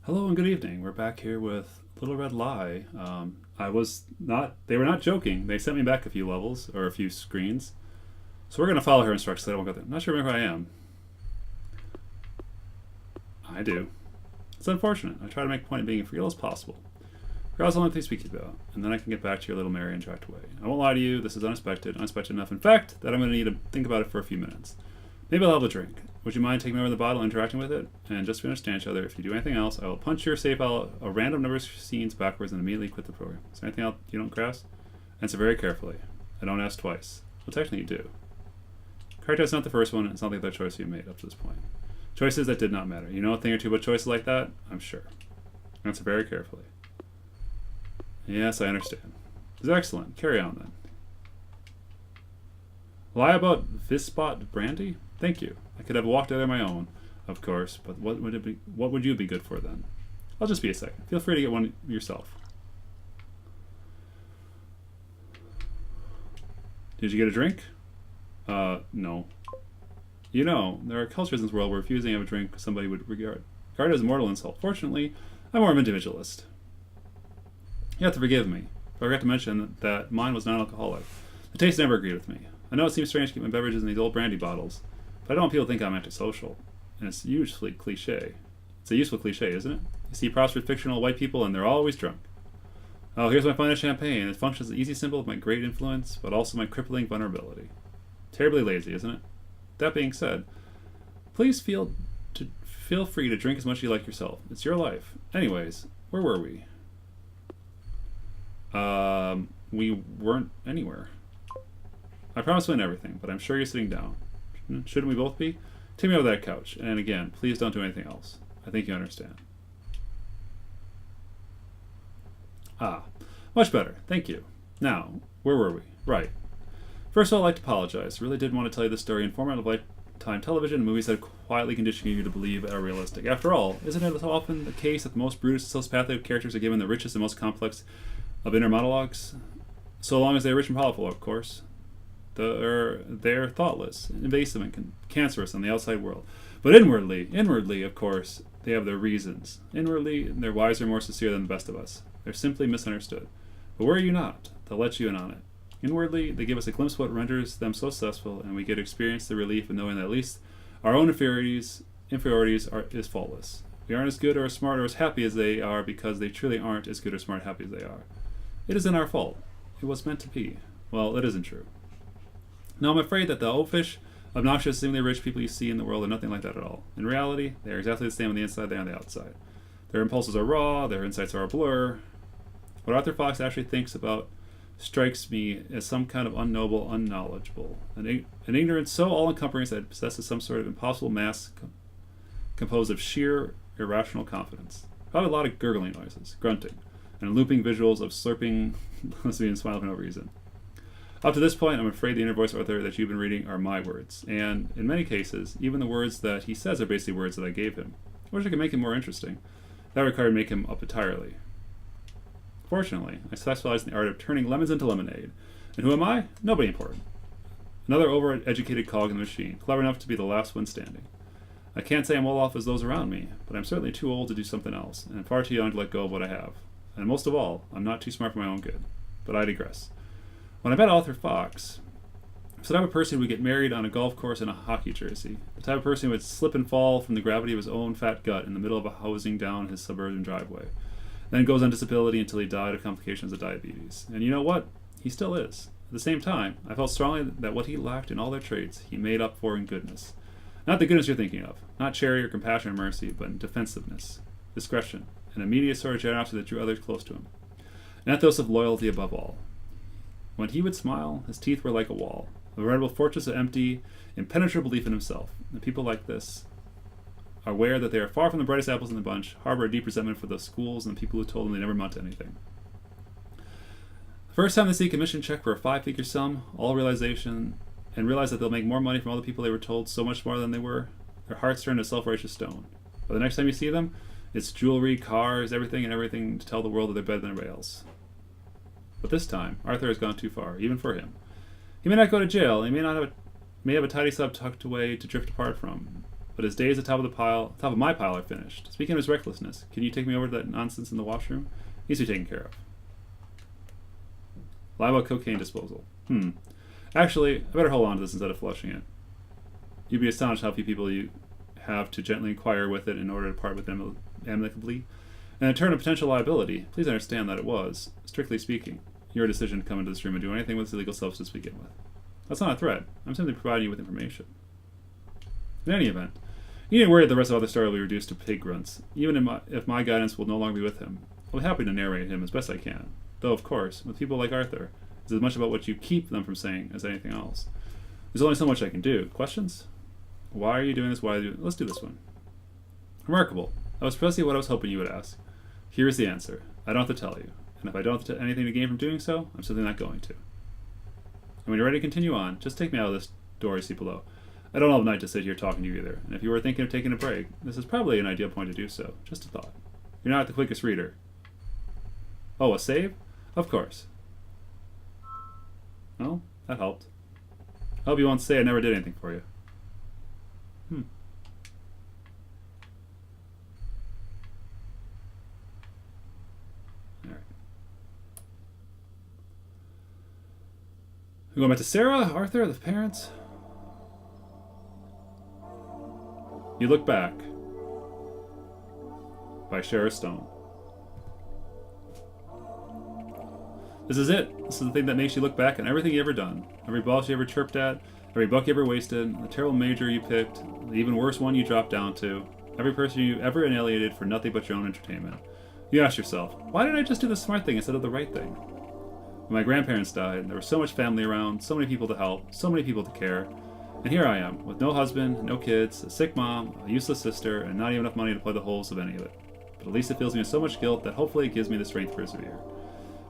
Hello and good evening. We're back here with Little Red Lie. They were not joking. They sent me back a few levels, or a few screens. So we're going to follow her instructions. I don't go there. I'm not sure who I am. I do. It's unfortunate. I try to make a point of being as real as possible. Regardless of the only thing to speak about, and then I can get back to your little Mary and tracked away. I won't lie to you, this is unexpected enough, in fact, that I'm going to need to think about it for a few minutes. Maybe I'll have a drink. Would you mind taking over the bottle and interacting with it? And just to understand each other, if you do anything else, I will punch your save file a random number of scenes backwards and immediately quit the program. Is there anything else you don't grasp? Answer very carefully. I don't ask twice. Well, technically you do. Character is not the first one, it's not the other choice you made up to this point. Choices that did not matter. You know a thing or two about choices like that? I'm sure. Answer very carefully. Yes, I understand. This is excellent. Carry on then. Lie about Vispot brandy? Thank you. I could have walked out on my own, of course, but what would you be good for then? I'll just be a second. Feel free to get one yourself. Did you get a drink? No. You know, there are cultures in this world where refusing to have a drink somebody would regard as a mortal insult. Fortunately, I'm more of an individualist. You have to forgive me. I forgot to mention that mine was non-alcoholic. The taste never agreed with me. I know it seems strange to keep my beverages in these old brandy bottles, but I don't want people to think I'm antisocial. And it's usually cliche. It's a useful cliche, isn't it? You see prosperous fictional white people and they're always drunk. Oh, here's my finest champagne. It functions as an easy symbol of my great influence, but also my crippling vulnerability. Terribly lazy, isn't it? That being said, please feel free to drink as much as you like yourself. It's your life. Anyways, where were we? We weren't anywhere. I promise to win everything, but I'm sure you're sitting down. Shouldn't we both be? Take me over that couch, and again, please don't do anything else. I think you understand. Ah, much better. Thank you. Now, where were we? Right. First of all, I'd like to apologize. I really did want to tell you this story in format of lifetime television and movies that quietly condition you to believe are realistic. After all, isn't it so often the case that the most brutish sociopathic characters are given the richest and most complex of inner monologues? So long as they're rich and powerful, of course. They're thoughtless, invasive, and cancerous on the outside world. But inwardly, of course, they have their reasons. Inwardly, they're wiser and more sincere than the best of us. They're simply misunderstood. But were you not? They'll let you in on it. Inwardly, they give us a glimpse of what renders them so successful, and we get to experience the relief of knowing that at least our own inferiorities is faultless. We aren't as good or as smart or as happy as they are because they truly aren't as good or smart or happy as they are. It isn't our fault. It was meant to be. Well, it isn't true. Now, I'm afraid that the oafish, obnoxious, seemingly rich people you see in the world are nothing like that at all. In reality, they are exactly the same on the inside they are on the outside. Their impulses are raw, their insights are a blur. What Arthur Fox actually thinks about strikes me as some kind of unknowable, unknowledgeable. An ignorance so all-encompassing that it possesses some sort of impossible mass composed of sheer, irrational confidence. Probably a lot of gurgling noises, grunting, and looping visuals of slurping lesbian smile for no reason. Up to this point, I'm afraid the inner voice author that you've been reading are my words, and in many cases, even the words that he says are basically words that I gave him. I wish I could make him more interesting. That would require make him up entirely. Fortunately, I specialize in the art of turning lemons into lemonade. And who am I? Nobody important. Another over-educated cog in the machine, clever enough to be the last one standing. I can't say I'm well off as those around me, but I'm certainly too old to do something else, and far too young to let go of what I have. And most of all, I'm not too smart for my own good. But I digress. When I met Arthur Fox, I was the type of person who would get married on a golf course in a hockey jersey. The type of person who would slip and fall from the gravity of his own fat gut in the middle of a housing down his suburban driveway. Then goes on disability until he died of complications of diabetes. And you know what? He still is. At the same time, I felt strongly that what he lacked in all their traits, he made up for in goodness. Not the goodness you're thinking of. Not charity or compassion or mercy, but in defensiveness, discretion, and immediate sort of generosity that drew others close to him. An ethos of loyalty above all. When he would smile, his teeth were like a wall, a veritable fortress of empty, impenetrable belief in himself. And people like this are aware that they are far from the brightest apples in the bunch, harbor a deep resentment for the schools and the people who told them they never amount to anything. The first time they see a commission check for a 5-figure sum, all realization, and realize that they'll make more money from all the people they were told so much more than they were, their hearts turn to self-righteous stone. But the next time you see them, it's jewelry, cars, everything to tell the world that they're better than everybody else. But this time, Arthur has gone too far, even for him. He may not go to jail, he may have a tidy sub tucked away to drift apart from. but his days at top of my pile are finished. Speaking of his recklessness, can you take me over to that nonsense in the washroom? Needs to be taken care of. Lie about cocaine disposal. Actually, I better hold on to this instead of flushing it. You'd be astonished how few people you have to gently inquire with it in order to part with them amicably. And in turn of potential liability, please understand that it was, strictly speaking, your decision to come into this room and do anything with this illegal substance to begin with. That's not a threat. I'm simply providing you with information. In any event, you needn't worry that the rest of the story will be reduced to pig grunts. Even if my guidance will no longer be with him, I'll be happy to narrate him as best I can. Though, of course, with people like Arthur, it's as much about what you keep them from saying as anything else. There's only so much I can do. Questions? Why are you doing this? Why are you... Let's do this one. Remarkable. That was precisely what I was hoping you would ask. Here is the answer. I don't have to tell you. And if I don't have anything to gain from doing so, I'm simply not going to. And when you're ready to continue on, just take me out of this door you see below. I don't have a night to sit here talking to you either, and if you were thinking of taking a break, this is probably an ideal point to do so. Just a thought. You're not the quickest reader. Oh, a save? Of course. Well, that helped. I hope you won't say I never did anything for you. Alright. We going back to Sarah, Arthur, the parents? You Look Back by Shara Stone. This is it. This is the thing that makes you look back on everything you ever done. Every boss you ever chirped at, every buck you ever wasted, the terrible major you picked, the even worse one you dropped down to, every person you ever annihilated for nothing but your own entertainment. You ask yourself, why didn't I just do the smart thing instead of the right thing? When my grandparents died, there was so much family around, so many people to help, so many people to care. And here I am, with no husband, no kids, a sick mom, a useless sister, and not even enough money to plug the holes of any of it. But at least it fills me with so much guilt that hopefully it gives me the strength to persevere.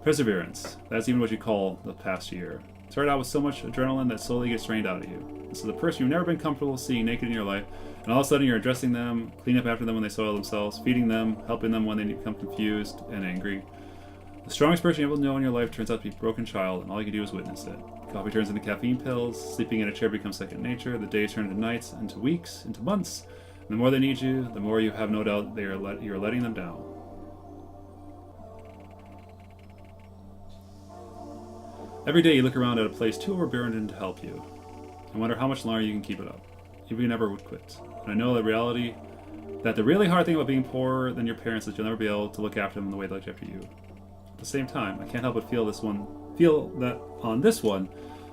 Perseverance. That's even what you call the past year. It started out with so much adrenaline that slowly gets drained out of you. This is a person you've never been comfortable seeing naked in your life, and all of a sudden you're addressing them, cleaning up after them when they soil themselves, feeding them, helping them when they become confused and angry. The strongest person you ever know in your life turns out to be a broken child, and all you can do is witness it. Coffee turns into caffeine pills, sleeping in a chair becomes second nature, the days turn into nights, into weeks, into months, and the more they need you, the more you have no doubt you're letting them down. Every day you look around at a place too overburdened to help you, and wonder how much longer you can keep it up, if you never would quit. And I know that the really hard thing about being poorer than your parents is you'll never be able to look after them the way they look after you. At the same time, I can't help but feel that on this one,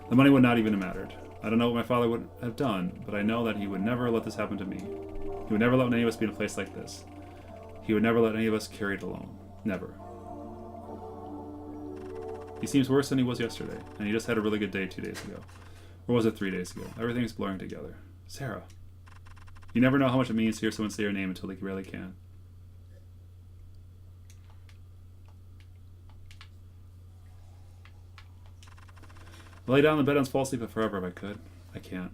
the money would not even have mattered. I don't know what my father would have done, but I know that he would never let this happen to me. He would never let any of us be in a place like this. He would never let any of us carry it alone. Never. He seems worse than he was yesterday, and he just had a really good day 2 days ago. Or was it 3 days ago? Everything's blurring together. Sarah. You never know how much it means to hear someone say your name until they really can. I'll lay down in the bed and fall asleep forever if I could. I can't.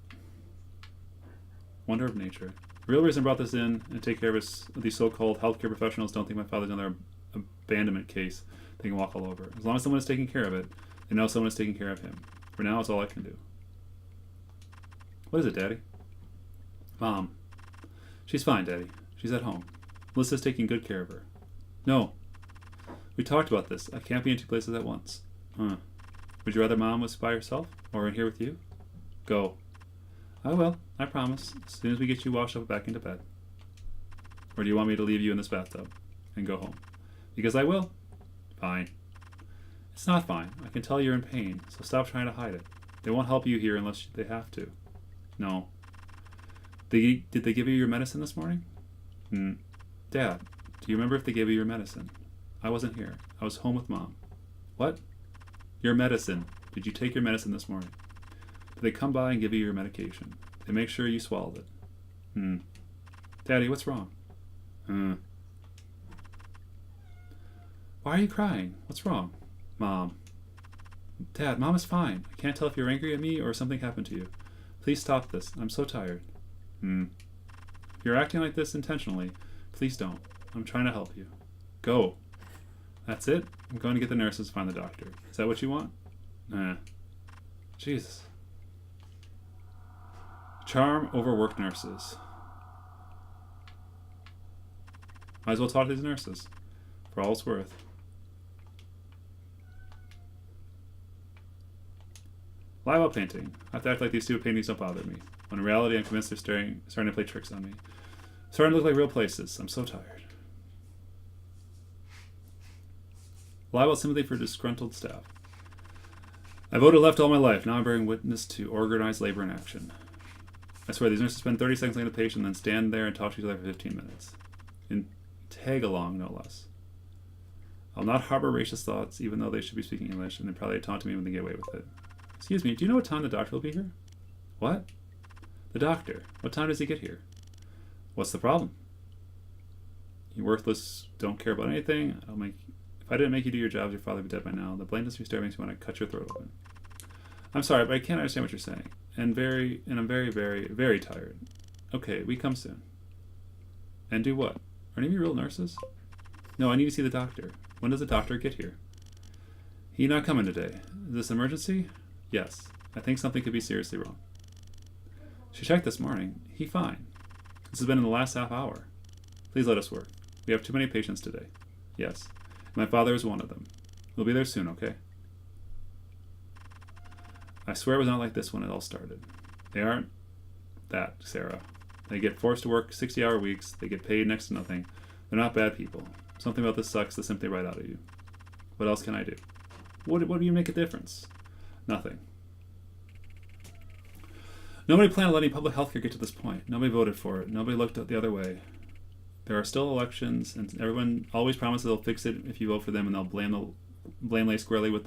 Wonder of nature. The real reason I brought this in and take care of these so-called healthcare professionals don't think my father's another abandonment case they can walk all over. As long as someone is taking care of it, they know someone is taking care of him. For now, it's all I can do. What is it, Daddy? Mom. She's fine, Daddy. She's at home. Melissa's taking good care of her. No. We talked about this. I can't be in two places at once. Huh. Would you rather Mom was by herself? Or in here with you? Go. I will. I promise. As soon as we get you washed up back into bed. Or do you want me to leave you in this bathtub and go home? Because I will. Fine. It's not fine. I can tell you're in pain, so stop trying to hide it. They won't help you here unless they have to. No. Did they give you your medicine this morning? Dad, do you remember if they gave you your medicine? I wasn't here. I was home with Mom. What? Your medicine. Did you take your medicine this morning? Did they come by and give you your medication? They make sure you swallowed it. Daddy, what's wrong? Why are you crying? What's wrong? Mom. Dad, Mom is fine. I can't tell if you're angry at me or something happened to you. Please stop this. I'm so tired. If you're acting like this intentionally, please don't. I'm trying to help you. Go. That's it? I'm going to get the nurses to find the doctor. Is that what you want? Jesus. Charm overworked nurses. Might as well talk to these nurses. For all it's worth. Lie about painting. I have to act like these stupid paintings don't bother me. When in reality, I'm convinced they're starting to play tricks on me. Starting to look like real places. I'm so tired. Lie about sympathy for disgruntled staff. I voted left all my life. Now I'm bearing witness to organized labor in action. I swear, these nurses spend 30 seconds looking at the patient and then stand there and talk to each other for 15 minutes. In tag-along, no less. I'll not harbor racist thoughts, even though they should be speaking English, and they probably taunt me when they get away with it. Excuse me, do you know what time the doctor will be here? What? The doctor. What time does he get here? What's the problem? You worthless, don't care about anything. If I didn't make you do your jobs, your father would be dead by now. The blameless you makes me want to cut your throat open. I'm sorry, but I can't understand what you're saying. And I'm very, very, very tired. Okay, we come soon. And do what? Are any of you real nurses? No, I need to see the doctor. When does the doctor get here? He not coming today. Is this an emergency? Yes. I think something could be seriously wrong. She checked this morning. He fine. This has been in the last half hour. Please let us work. We have too many patients today. Yes. My father is one of them. We'll be there soon, okay? I swear it was not like this when it all started. They aren't that, Sarah. They get forced to work 60-hour weeks. They get paid next to nothing. They're not bad people. Something about this sucks the sympathy right out of you. What else can I do? What do you make a difference? Nothing. Nobody planned on letting public health care get to this point. Nobody voted for it. Nobody looked the other way. There are still elections, and everyone always promises they'll fix it if you vote for them, and they'll blame lay squarely with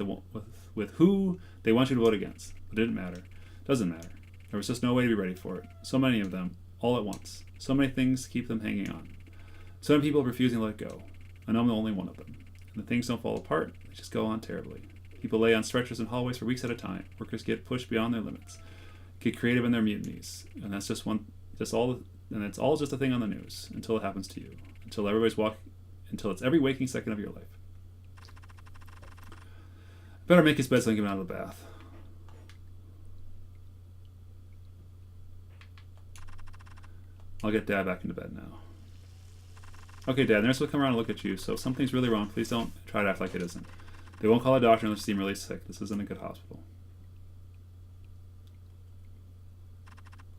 who they want you to vote against. It didn't matter. Doesn't matter. There was just no way to be ready for it. So many of them, all at once. So many things keep them hanging on. So many people refusing to let go. And I'm the only one of them. And the things don't fall apart. They just go on terribly. People lay on stretchers in hallways for weeks at a time. Workers get pushed beyond their limits. Get creative in their mutinies. And that's it's all just a thing on the news until it happens to you. Until it's every waking second of your life. Better make his bed so I can get him out of the bath. I'll get Dad back into bed now. Okay, Dad, the nurse will come around and look at you, so if something's really wrong, please don't try to act like it isn't. They won't call a doctor unless you seem really sick. This isn't a good hospital.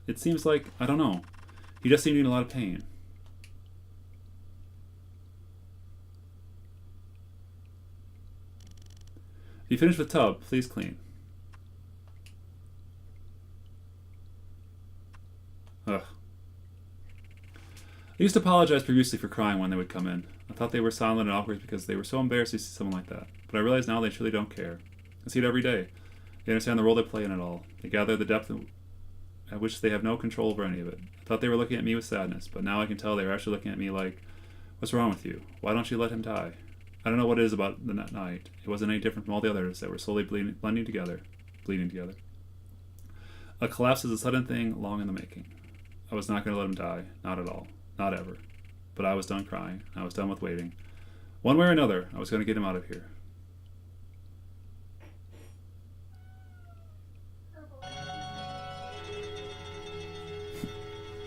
It seems like, I don't know, he just seemed in a lot of pain. If you finish with tub, please clean. Ugh. I used to apologize profusely for crying when they would come in. I thought they were silent and awkward because they were so embarrassed to see someone like that. But I realize now they truly don't care. I see it every day. They understand the role they play in it all. They gather the depth at which they have no control over any of it. I thought they were looking at me with sadness, but now I can tell they were actually looking at me like, what's wrong with you? Why don't you let him die? I don't know what it is about the night. It wasn't any different from all the others that were slowly bleeding together. A collapse is a sudden thing long in the making. I was not going to let him die. Not at all. Not ever. But I was done crying. I was done with waiting. One way or another, I was going to get him out of here.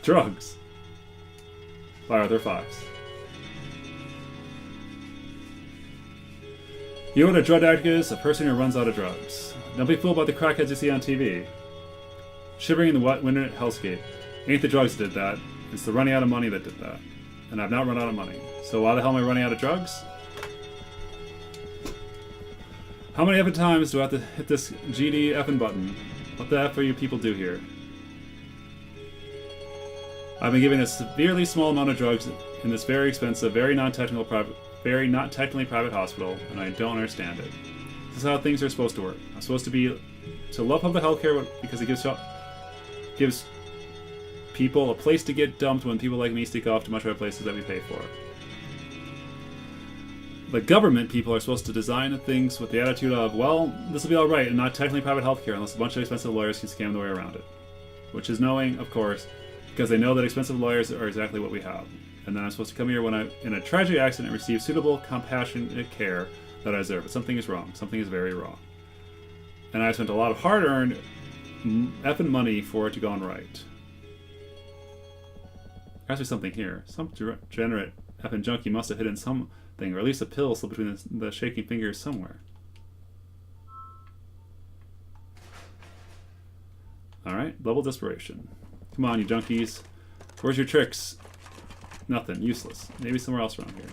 Drugs. By Arthur Fox. You know what a drug addict is? A person who runs out of drugs. Don't be fooled by the crackheads you see on TV. Shivering in the wet winter hellscape. Ain't the drugs that did that. It's the running out of money that did that. And I've not run out of money. So why the hell am I running out of drugs? How many effing times do I have to hit this GD effing button? What the F are you people do here? I've been given a severely small amount of drugs in this very expensive, very not technically private hospital, and I don't understand it. This is how things are supposed to work. I'm supposed to love public healthcare because it gives people a place to get dumped when people like me sneak off to much better places that we pay for. The government people are supposed to design things with the attitude of, well, this will be alright and not technically private healthcare unless a bunch of expensive lawyers can scam their way around it. Which is knowing, of course, because they know that expensive lawyers are exactly what we have. And then I'm supposed to come here when I'm in a tragic accident and receive suitable, compassionate care that I deserve. But something is wrong. Something is very wrong. And I spent a lot of hard-earned effing money for it to go on right. There has to be something here. Some degenerate effing junkie must have hidden something, or at least a pill slipped between the shaking fingers somewhere. Alright, level desperation. Come on, you junkies. Where's your tricks? Nothing. Useless. Maybe somewhere else around here.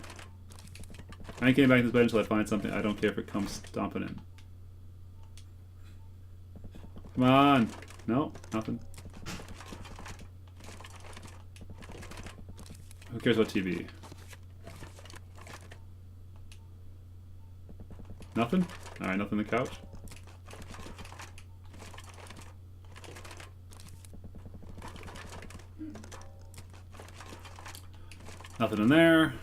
I ain't getting back in this bed until I find something. I don't care if it comes stomping in. Come on. No, nothing. Who cares about TV? Nothing? Alright, nothing on the couch. Nothing in there.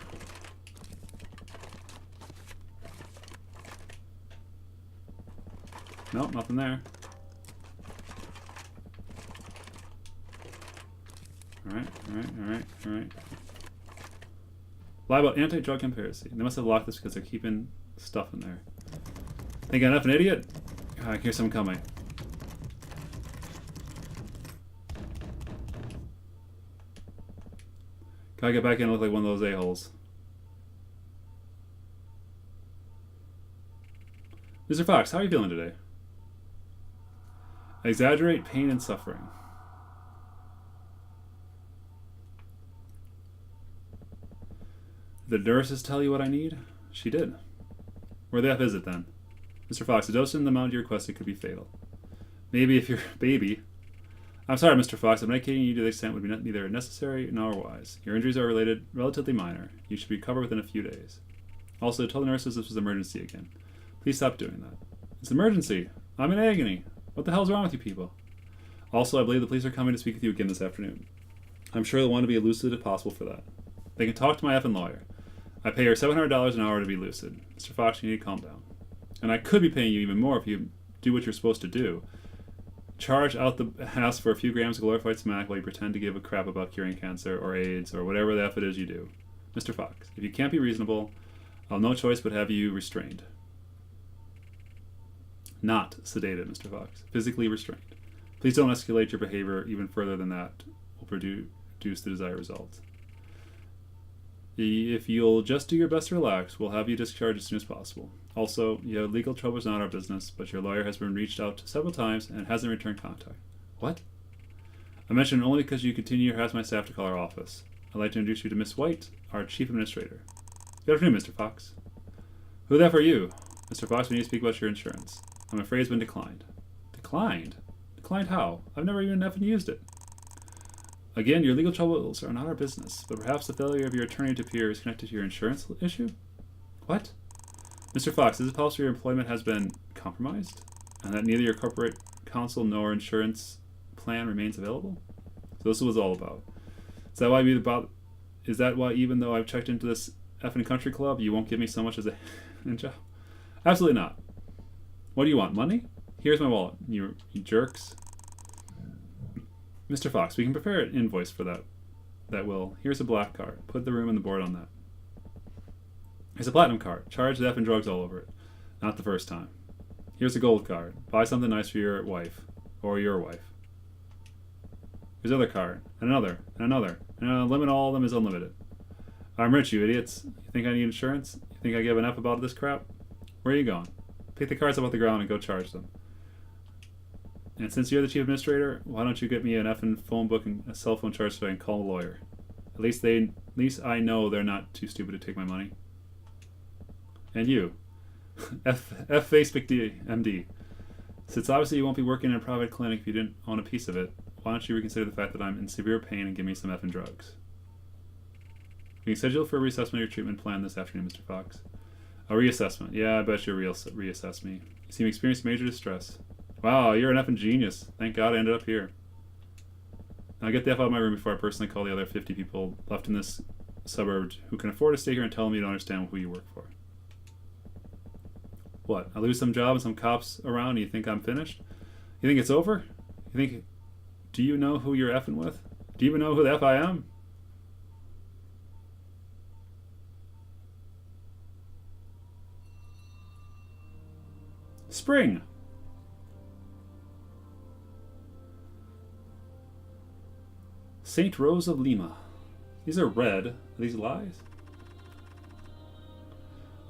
Nope, nothing there. Alright. Lie about anti-drug conspiracy. They must have locked this because they're keeping stuff in there. Think I'm enough an idiot? I hear someone coming. Gotta get back in and look like one of those a-holes. Mr. Fox, how are you feeling today? Exaggerate pain and suffering. Did the nurses tell you what I need? She did. Where the F is it then? Mr. Fox, a dose in the amount you requested could be fatal. Maybe if you're a baby. I'm sorry, Mr. Fox, but medicating you to the extent would be neither necessary nor wise. Your injuries are relatively minor. You should be recovered within a few days. Also, tell the nurses this was an emergency again. Please stop doing that. It's an emergency. I'm in agony. What the hell's wrong with you people? Also, I believe the police are coming to speak with you again this afternoon. I'm sure they'll want to be as lucid as possible for that. They can talk to my effing lawyer. I pay her $700 an hour to be lucid. Mr. Fox, you need to calm down. And I could be paying you even more if you do what you're supposed to do. Charge out the ass for a few grams of glorified smack while you pretend to give a crap about curing cancer or AIDS or whatever the F it is you do. Mr. Fox, if you can't be reasonable, I'll have no choice but have you restrained. Not sedated, Mr. Fox. Physically restrained. Please don't escalate your behavior even further than that will produce the desired results. If you'll just do your best to relax, we'll have you discharged as soon as possible. Also, your legal trouble is not our business, but your lawyer has been reached out to several times and hasn't returned contact. What? I mention it only because you continue to harass my staff to call our office. I'd like to introduce you to Miss White, our chief administrator. Good afternoon, Mr. Fox. Who the F are you? Mr. Fox, we need to speak about your insurance. I'm afraid it's been declined. Declined? Declined how? I've never even effing used it. Again, your legal troubles are not our business, but perhaps the failure of your attorney to appear is connected to your insurance issue? What? Mr. Fox, is it possible your employment has been compromised, and that neither your corporate counsel nor insurance plan remains available? So this is what it's all about. Is that why even though I've checked into this effing country club, you won't give me so much as a job? Absolutely not. What do you want, money? Here's my wallet, you jerks. Mr. Fox, we can prepare an invoice for that will. Here's a black card. Put the room and the board on that. Here's a platinum card. Charge the effing drugs all over it. Not the first time. Here's a gold card. Buy something nice for your wife. Or your wife. Here's another card. And another. And another. And a limit all of them is unlimited. I'm rich, you idiots. You think I need insurance? You think I give an F about this crap? Where are you going? Pick the cards up off the ground and go charge them. And since you're the chief administrator, why don't you get me an effing phone book and a cell phone charge so I can call a lawyer? At least I know they're not too stupid to take my money. And you, F Facebook MD. Since obviously you won't be working in a private clinic if you didn't own a piece of it, why don't you reconsider the fact that I'm in severe pain and give me some effing drugs? We can schedule for a reassessment of your treatment plan this afternoon, Mr. Fox. A reassessment? Yeah, I bet you'll reassess me. You seem to experience major distress. Wow, you're an effing genius. Thank God I ended up here. Now get the F out of my room before I personally call the other 50 people left in this suburb who can afford to stay here and tell them you don't understand who you work for. What? I lose some job and some cops around and you think I'm finished? You think it's over? Do you know who you're effing with? Do you even know who the F I am? Spring. Saint Rose of Lima. These are red. Are these lies?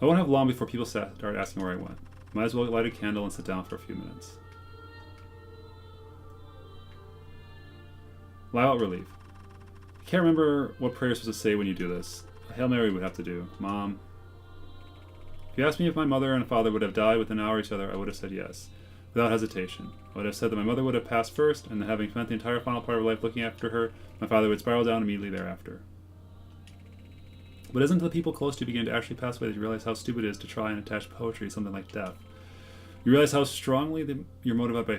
I won't have long before people start asking where I went. Might as well light a candle and sit down for a few minutes. Lie out relief. I can't remember what prayer you're supposed to say when you do this. A Hail Mary would have to do. Mom. If you asked me if my mother and father would have died within an hour of each other, I would have said yes, without hesitation. I would have said that my mother would have passed first, and that having spent the entire final part of her life looking after her, my father would spiral down immediately thereafter. But isn't it the people close to you begin to actually pass away that you realize how stupid it is to try and attach poetry to something like death? You realize how strongly you're motivated by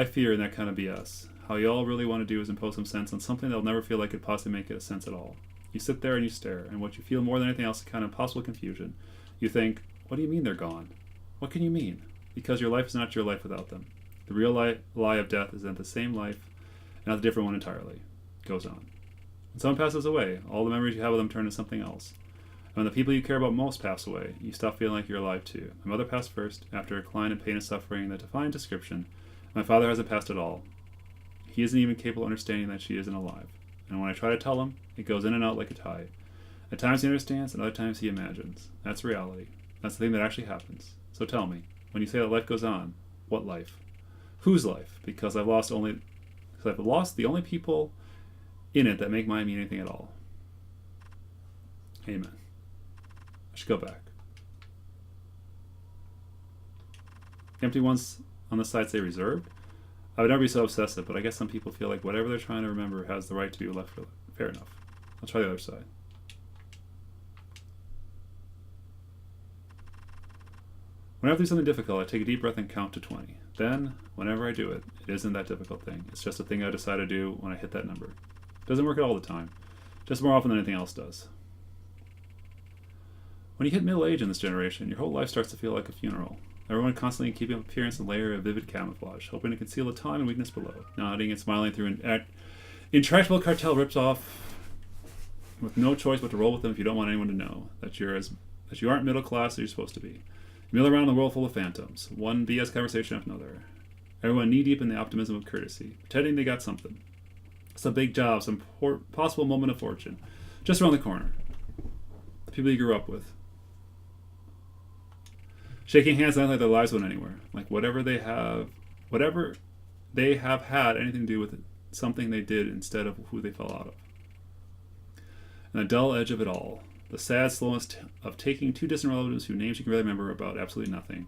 fear and that kind of BS. How you all really want to do is impose some sense on something that'll never feel like it possibly make a sense at all. You sit there and you stare, and what you feel more than anything else is kind of impossible confusion. You think, what do you mean they're gone? What can you mean? Because your life is not your life without them. The real lie of death is that the same life, and not a different one entirely, goes on. When someone passes away, all the memories you have of them turn to something else. And when the people you care about most pass away, you stop feeling like you're alive too. My mother passed first, after a decline in pain and suffering that define description. My father hasn't passed at all. He isn't even capable of understanding that she isn't alive. And when I try to tell him, it goes in and out like a tide. At times he understands, and other times he imagines. That's reality. That's the thing that actually happens. So tell me, when you say that life goes on, what life? Whose life? Because I've lost the only people in it that make mine mean anything at all. Amen. I should go back. Empty ones on the side say reserved. I would never be so obsessive, but I guess some people feel like whatever they're trying to remember has the right to be left for. Fair enough. I'll try the other side. Whenever I do something difficult, I take a deep breath and count to 20. Then, whenever I do it, it isn't that difficult thing. It's just a thing I decide to do when I hit that number. It doesn't work all the time. Just more often than anything else does. When you hit middle age in this generation, your whole life starts to feel like a funeral. Everyone constantly keeping up appearance and layer of vivid camouflage, hoping to conceal the time and weakness below, nodding and smiling through an intractable cartel rips off with no choice but to roll with them if you don't want anyone to know that you aren't middle class as you're supposed to be. You mill around in a world full of phantoms, one BS conversation after another. Everyone knee-deep in the optimism of courtesy, pretending they got something. Some big job, some possible moment of fortune, just around the corner. The people you grew up with. Shaking hands not like their lives went anywhere. Like whatever they have had anything to do with it, something they did instead of who they fell out of. And the dull edge of it all. The sad slowness of taking two distant relatives whose names you can really remember about absolutely nothing,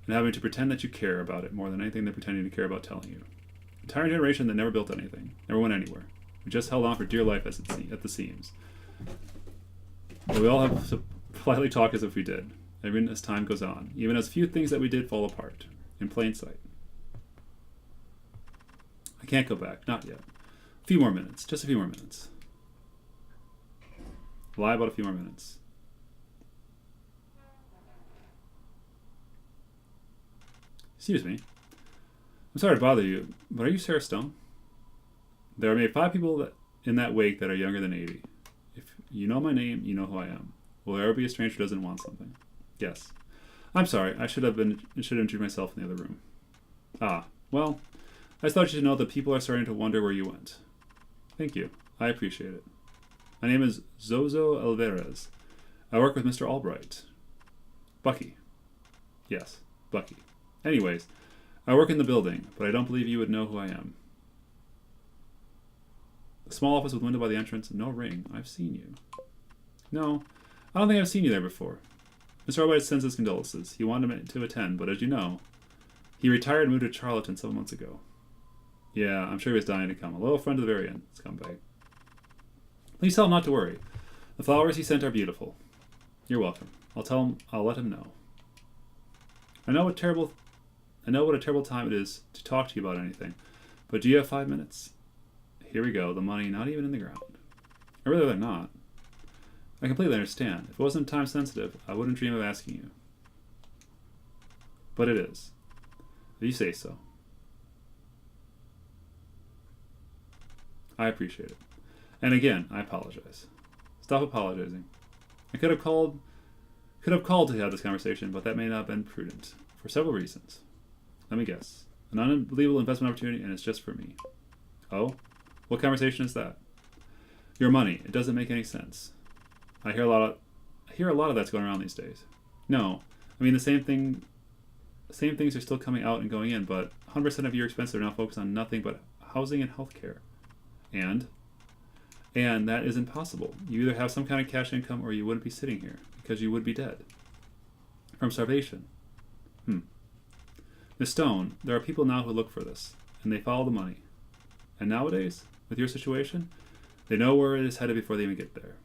and having to pretend that you care about it more than anything they're pretending to care about telling you. Entire generation that never built anything, never went anywhere. We just held on for dear life at the seams. But we all have to politely talk as if we did, even as time goes on, even as few things that we did fall apart, in plain sight. I can't go back, not yet. A few more minutes, just a few more minutes. Lie about a few more minutes. Excuse me. I'm sorry to bother you, but are you Sarah Stone? There are maybe 5 people in that wake that are younger than 80. If you know my name, you know who I am. Will there ever be a stranger who doesn't want something? Yes. I'm sorry, I should have introduced myself in the other room. Ah, well, I just thought you should know that people are starting to wonder where you went. Thank you. I appreciate it. My name is Zozo Alvarez. I work with Mr. Albright. Bucky. Yes, Bucky. Anyways, I work in the building, but I don't believe you would know who I am. A small office with window by the entrance, no ring. I've seen you. No, I don't think I've seen you there before. Mr. Albright sends his condolences. He wanted me to attend, but as you know, he retired and moved to Charlotte 7 months ago. Yeah, I'm sure he was dying to come. A little friend to the very end. Scumbag. Please tell him not to worry. The flowers he sent are beautiful. You're welcome. I'll let him know. I know what a terrible time it is to talk to you about anything, but do you have 5 minutes? Here we go, the money not even in the ground. I'd rather not. I completely understand. If it wasn't time sensitive, I wouldn't dream of asking you. But it is. If you say so. I appreciate it. And again, I apologize. Stop apologizing. I could have called to have this conversation, but that may not have been prudent. For several reasons. Let me guess. An unbelievable investment opportunity, and it's just for me. Oh? What conversation is that? Your money. It doesn't make any sense. I hear a I hear a lot of that's going around these days. No, I mean the same things are still coming out and going in, but 100% of your expenses are now focused on nothing but housing and healthcare. And that isn't possible. You either have some kind of cash income or you wouldn't be sitting here because you would be dead from starvation. Miss Stone, there are people now who look for this, and they follow the money. And nowadays, with your situation, they know where it is headed before they even get there.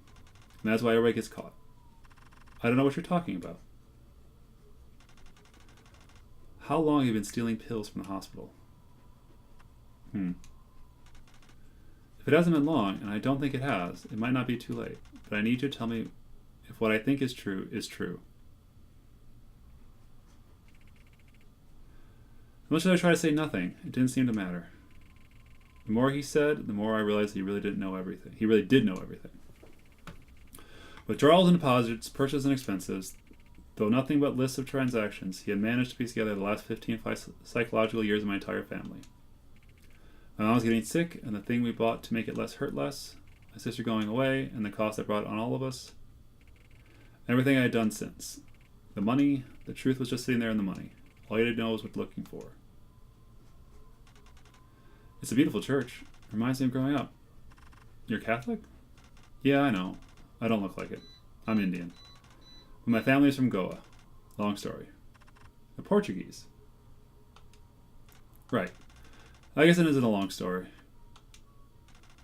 And that's why everybody gets caught. I don't know what you're talking about. How long have you been stealing pills from the hospital? If it hasn't been long, and I don't think it has, it might not be too late. But I need you to tell me if what I think is true is true. As much as I tried to say nothing, it didn't seem to matter. The more he said, the more I realized he really didn't know everything. He really did know everything. Withdrawals and deposits, purchases and expenses, though nothing but lists of transactions, he had managed to piece together the last 15 psychological years of my entire family. My mom was getting sick, and the thing we bought to make it hurt less, my sister going away, and the cost that brought on all of us, and everything I had done since. The money, the truth was just sitting there in the money. All you had to know was what looking for. It's a beautiful church. Reminds me of growing up. You're Catholic? Yeah, I know. I don't look like it. I'm Indian. But my family is from Goa. Long story. The Portuguese. Right. I guess it isn't a long story.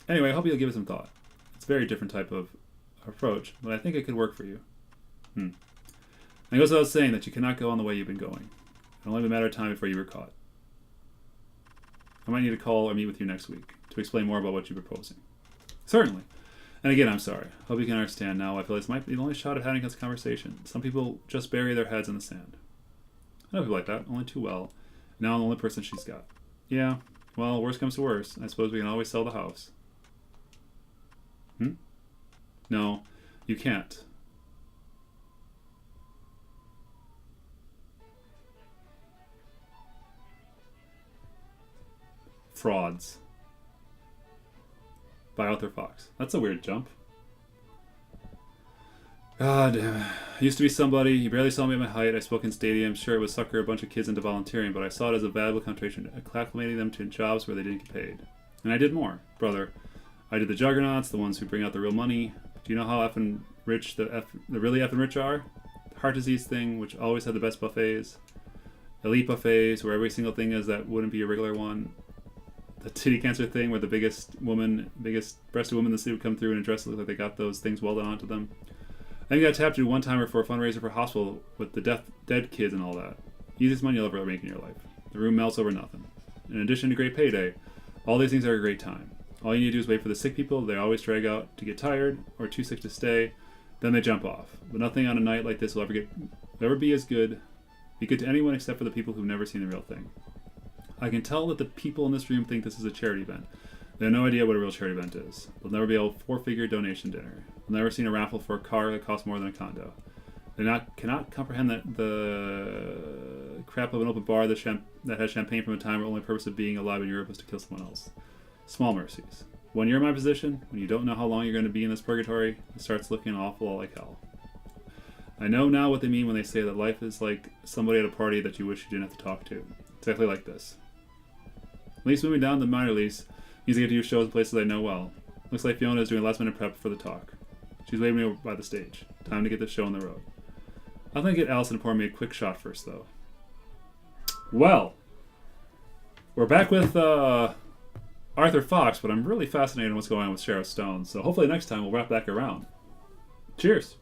Anyway, I hope you'll give it some thought. It's a very different type of approach, but I think it could work for you. And it goes without saying that you cannot go on the way you've been going. It'll only be a matter of time before you were caught. I might need to call or meet with you next week to explain more about what you're proposing. Certainly. And again, I'm sorry. Hope you can understand now. I feel this might be the only shot at having this conversation. Some people just bury their heads in the sand. I know people like that, only too well. Now I'm the only person she's got. Yeah, well, worst comes to worst. I suppose we can always sell the house. No, you can't. Frauds. By Arthur Fox. That's a weird jump. God damn it. I used to be somebody. You barely saw me at my height. I spoke in stadiums. Sure, it would sucker a bunch of kids into volunteering, but I saw it as a valuable contribution, acclimating them to jobs where they didn't get paid. And I did more. Brother, I did the juggernauts, the ones who bring out the real money. Do you know how effing rich the really effing rich are? The heart disease thing, which always had the best buffets. Elite buffets, where every single thing is that wouldn't be a regular one. The titty cancer thing, where the biggest breasted woman in the city would come through in a dress that looked like they got those things welded onto them. I think I tapped you one timer for a fundraiser for a hospital with the dead kids and all that. Easiest money you'll ever make in your life. The room melts over nothing. In addition to great payday, all these things are a great time. All you need to do is wait for the sick people. They always drag out to get tired or too sick to stay. Then they jump off. But nothing on a night like this will ever be as good. Be good to anyone except for the people who've never seen the real thing. I can tell that the people in this room think this is a charity event. They have no idea what a real charity event is. They'll never be able to 4-figure donation dinner. They'll never seen a raffle for a car that costs more than a condo. They cannot comprehend the crap of an open bar that has champagne from a time where the only purpose of being alive in Europe was to kill someone else. Small mercies. When you're in my position, when you don't know how long you're going to be in this purgatory, it starts looking awful like hell. I know now what they mean when they say that life is like somebody at a party that you wish you didn't have to talk to. Exactly like this. At least moving down to the minor leagues means I get to do shows in places I know well. Looks like Fiona is doing last minute prep for the talk. She's waving me over by the stage. Time to get this show on the road. I'm going to get Allison to pour me a quick shot first, though. Well, we're back with Arthur Fox, but I'm really fascinated in what's going on with Sheriff Stone, so hopefully next time we'll wrap back around. Cheers!